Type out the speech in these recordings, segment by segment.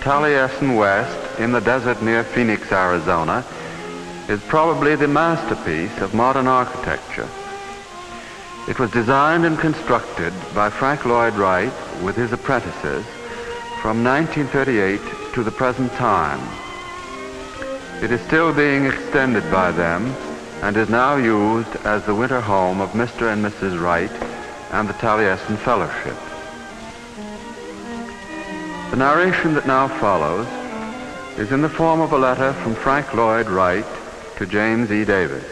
Taliesin West in the desert near Phoenix, Arizona, is probably the masterpiece of modern architecture. It was designed and constructed by Frank Lloyd Wright with his apprentices from 1938 to the present time. It is still being extended by them and is now used as the winter home of Mr. and Mrs. Wright and the Taliesin Fellowship. The narration that now follows is in the form of a letter from Frank Lloyd Wright to James E. Davis.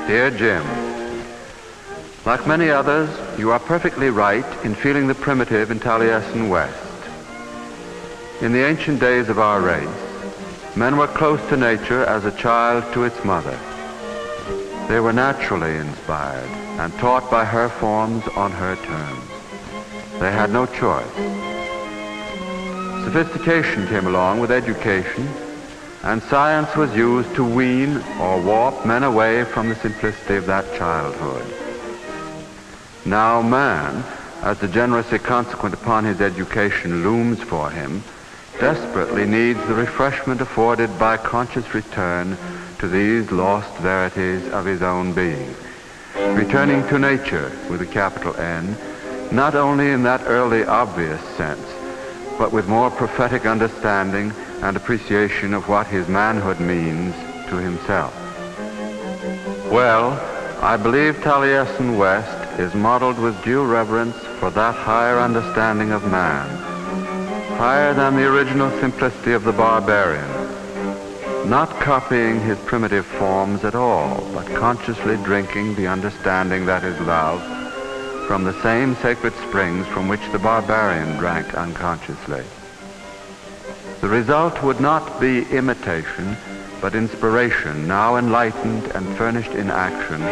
Dear Jim, like many others, you are perfectly right in feeling the primitive in Taliesin West. In the ancient days of our race, men were close to nature as a child to its mother. They were naturally inspired and taught by her forms on her terms. They had no choice. Sophistication came along with education, and science was used to wean or warp men away from the simplicity of that childhood. Now man, as the degeneracy consequent upon his education looms for him, desperately needs the refreshment afforded by conscious return to these lost verities of his own being, returning to nature with a capital N, not only in that early obvious sense, but with more prophetic understanding and appreciation of what his manhood means to himself. Well, I believe Taliesin West is modeled with due reverence for that higher understanding of man, higher than the original simplicity of the barbarian, not copying his primitive forms at all, but consciously drinking the understanding that is love from the same sacred springs from which the barbarian drank unconsciously. The result would not be imitation, but inspiration, now enlightened and furnished in action,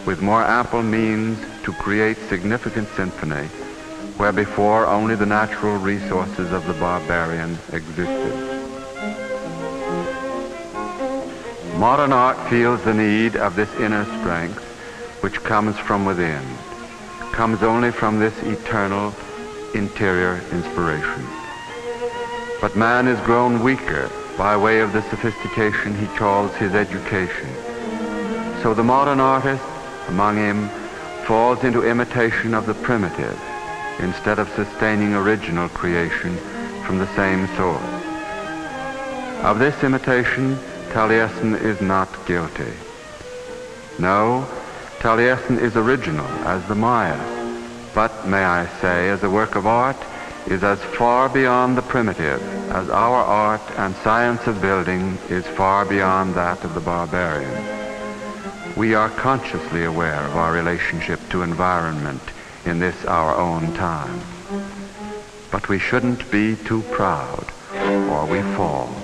with more ample means to create significant symphony, where before only the natural resources of the barbarian existed. Modern art feels the need of this inner strength, which comes from within, comes only from this eternal interior inspiration. But man is grown weaker by way of the sophistication he calls his education. So the modern artist among him falls into imitation of the primitive, instead of sustaining original creation from the same source. Of this imitation, Taliesin is not guilty. No, Taliesin is original as the Maya, but, may I say, as a work of art, is as far beyond the primitive as our art and science of building is far beyond that of the barbarian. We are consciously aware of our relationship to environment in this our own time. But we shouldn't be too proud, or we fall.